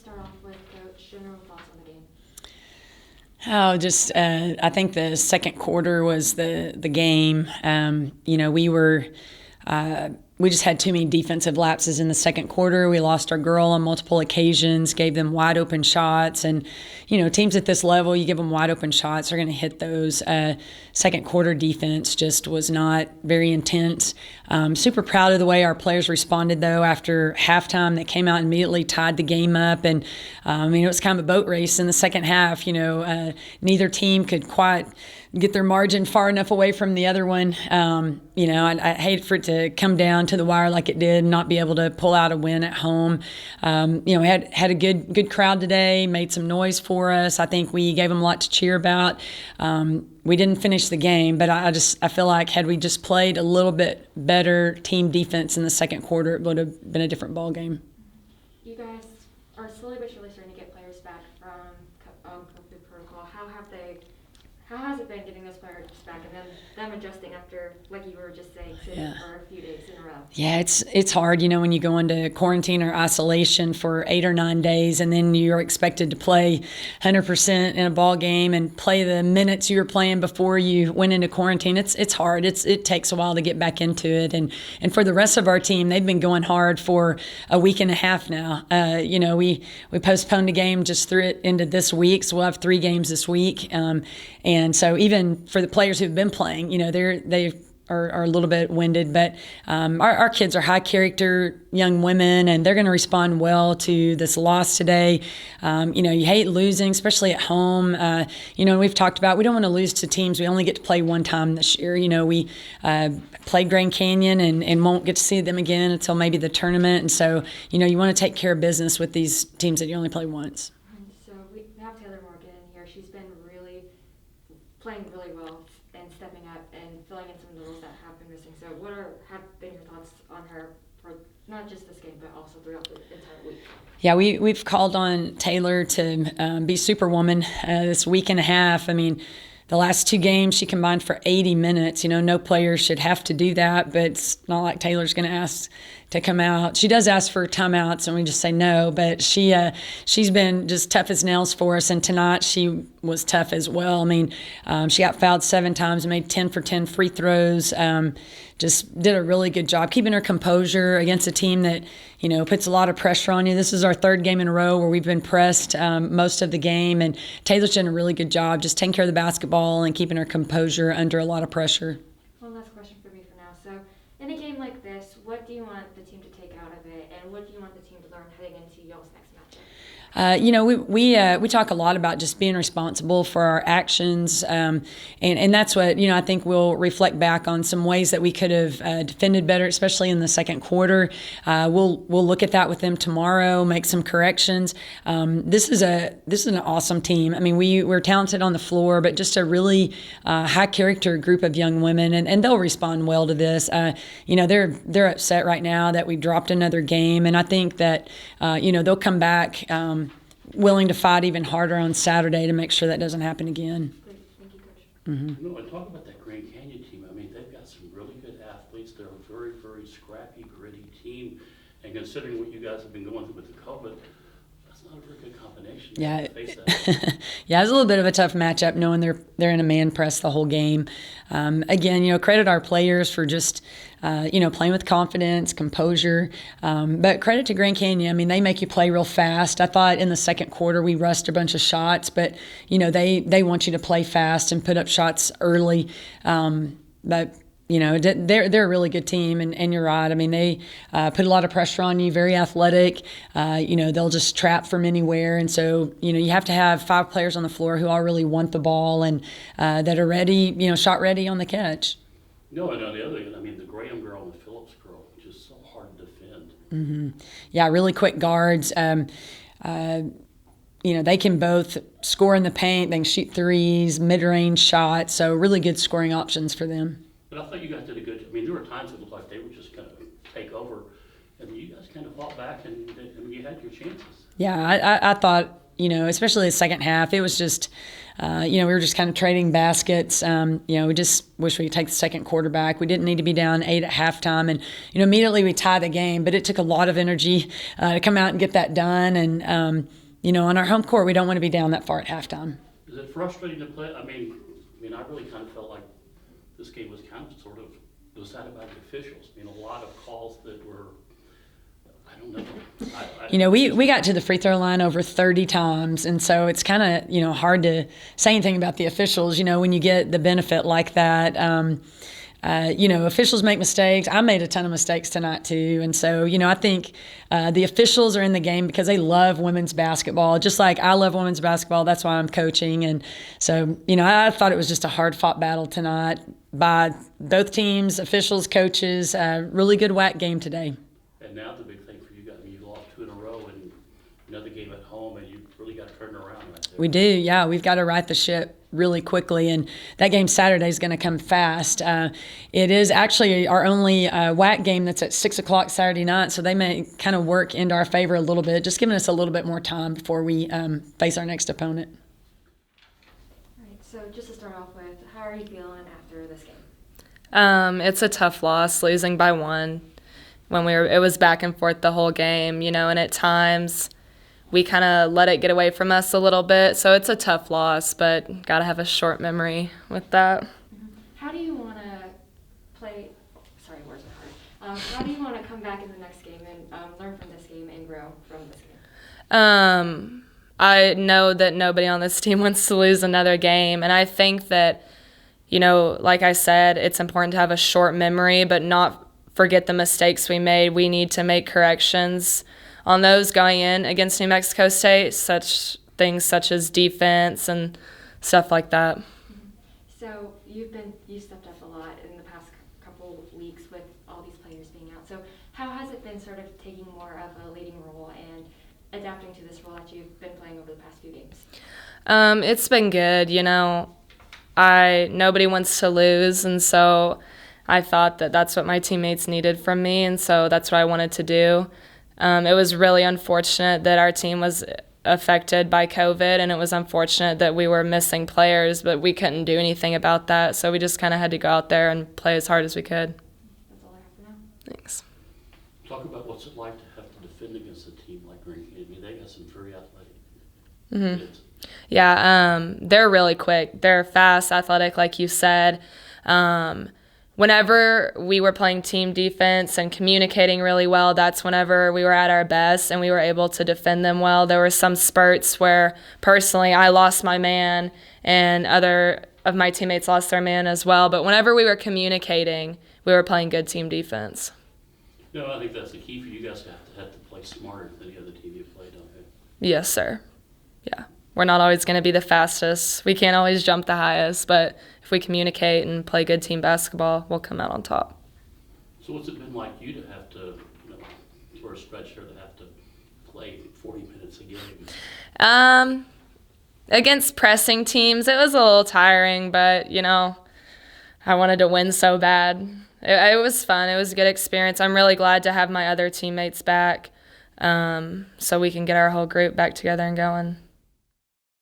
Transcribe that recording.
start off with, Coach, general thoughts on the game. Oh, just I think the second quarter was the game. We just had too many defensive lapses in the second quarter. We lost our girl on multiple occasions, gave them wide open shots. And, teams at this level, you give them wide open shots, they're going to hit those. Second quarter defense just was not very intense. Super proud of the way our players responded, though, after halftime. They came out and immediately tied the game up. And, it was kind of a boat race in the second half. Neither team could quite get their margin far enough away from the other one. I hate for it to come down to the wire like it did and not be able to pull out a win at home. We had a good crowd today, made some noise for us. I think we gave them a lot to cheer about. We didn't finish the game, but I feel like had we just played a little bit better team defense in the second quarter, it would have been a different ball game. You guys are slowly but surely starting to get players back from COVID protocol. How has it been getting those players back and then them adjusting after, like you were just saying, sitting for a few days in a row? Yeah, it's hard, when you go into quarantine or isolation for 8 or 9 days and then you're expected to play 100% in a ball game and play the minutes you were playing before you went into quarantine. It's hard. It takes a while to get back into it. And for the rest of our team, they've been going hard for a week and a half now. We postponed a game, just threw it into this week, so we'll have 3 games this week. And so even for the players who've been playing, they are a little bit winded, but our kids are high character young women, and they're going to respond well to this loss today. You hate losing, especially at home. We've talked about we don't want to lose to teams we only get to play one time this year. We played Grand Canyon and won't get to see them again until maybe the tournament. And so, you want to take care of business with these teams that you only play once. So we have Taylor Morgan in here. She's been playing really well and stepping up and filling in some of the roles that have been missing. So what have been your thoughts on her for not just this game, but also throughout the entire week? Yeah, we've called on Taylor to be Superwoman this week and a half. The last 2 games she combined for 80 minutes. No player should have to do that, but it's not like Taylor's going to ask to come out. She does ask for timeouts, and we just say no. But she's been just tough as nails for us, and tonight she was tough as well. She got fouled 7 times, made 10 for 10 free throws. Just did a really good job keeping her composure against a team that puts a lot of pressure on you. This is our 3rd game in a row where we've been pressed most of the game, and Taylor's done a really good job just taking care of the basketball and keeping her composure under a lot of pressure. One last question for me for now. So in a game like this, what do you want the team to take out of it, and what do you want the team to learn heading into y'all's next matchup? We talk a lot about just being responsible for our actions, and that's what I think we'll reflect back on some ways that we could have defended better, especially in the second quarter. We'll look at that with them tomorrow, make some corrections. This is an awesome team. We're talented on the floor, but just a really high character group of young women, and they'll respond well to this. They're upset right now that we dropped another game, and I think that they'll come back. Willing to fight even harder on Saturday to make sure that doesn't happen again. Great. Thank you, Coach. Mm-hmm. And talk about that Grand Canyon team. They've got some really good athletes. They're a very, very scrappy, gritty team. And considering what you guys have been going through with the COVID, that's not a very good combination. Yeah, face that. Yeah, it was a little bit of a tough matchup knowing they're in a man press the whole game. Again, credit our players for just playing with confidence, composure. But credit to Grand Canyon. They make you play real fast. I thought in the second quarter we rushed a bunch of shots, but they want you to play fast and put up shots early. But they're a really good team, and you're right. They put a lot of pressure on you, very athletic. They'll just trap from anywhere. And so, you have to have 5 players on the floor who all really want the ball and that are ready, shot ready on the catch. No, and on the other hand, the Graham girl and the Phillips girl, just so hard to defend. Mm-hmm. Yeah, really quick guards. They can both score in the paint. They can shoot threes, mid-range shots. So really good scoring options for them. But I thought you guys did a good job. There were times it looked like they were just going to take over, and you guys kind of fought back, and you had your chances. Yeah, I thought especially the second half. It was just, we were just kind of trading baskets. We just wish we could take the second quarter back. We didn't need to be down 8 at halftime. And, immediately we tied the game, but it took a lot of energy to come out and get that done. And, on our home court, we don't want to be down that far at halftime. Is it frustrating to play? I mean, I really kind of felt like this game was kind of sort of decided by the officials. A lot of calls that were, I don't know. We got to the free throw line over 30 times, and so it's kind of, hard to say anything about the officials, when you get the benefit like that. Officials make mistakes. I made a ton of mistakes tonight too. And so, I think the officials are in the game because they love women's basketball, just like I love women's basketball. That's why I'm coaching. And so, I thought it was just a hard-fought battle tonight by both teams, officials, coaches. Really good WAC game today. And now the big thing for you guys, you lost 2 in a row and another game at home, and you really got to turn it around right there. We do, yeah. We've got to right the ship really quickly, and that game Saturday is going to come fast. It is actually our only WAC game that's at 6 o'clock Saturday night, so they may kind of work into our favor a little bit, just giving us a little bit more time before we face our next opponent. All right, so just to start off with, how are you feeling after this game? It's a tough loss, losing by 1. It was back and forth the whole game, and at times we kind of let it get away from us a little bit. So it's a tough loss, but got to have a short memory with that. How do you want to play? Sorry, words are hard. How do you want to come back in the next game and learn from this game and grow from this game? I know that nobody on this team wants to lose another game, and I think that, like I said, it's important to have a short memory, but not forget the mistakes we made. We need to make corrections on those going in against New Mexico State, such things such as defense and stuff like that. So you stepped up a lot in the past couple of weeks with all these players being out. So how has it been sort of taking more of a leading role and adapting to this role that you've been playing over the past few games? It's been good. Nobody wants to lose, and so I thought that that's what my teammates needed from me, and so that's what I wanted to do. It was really unfortunate that our team was affected by COVID, and it was unfortunate that we were missing players, but we couldn't do anything about that, so we just kind of had to go out there and play as hard as we could. That's all I have for now. Thanks. Talk about what's it like to have to defend against a team like Green Canyon. They got some very athletic kids. Yeah, they're really quick. They're fast, athletic, like you said. Whenever we were playing team defense and communicating really well, that's whenever we were at our best and we were able to defend them well. There were some spurts where, personally, I lost my man and other of my teammates lost their man as well. But whenever we were communicating, we were playing good team defense. I think that's the key for you guys to have to play smarter than the other team you played, don't you? Yes, sir. Yeah. We're not always going to be the fastest. We can't always jump the highest, but if we communicate and play good team basketball, we'll come out on top. So what's it been like you to have to, for a stretch here, to have to play 40 minutes a game? Against pressing teams, it was a little tiring, but, I wanted to win so bad. It was fun. It was a good experience. I'm really glad to have my other teammates back so we can get our whole group back together and going.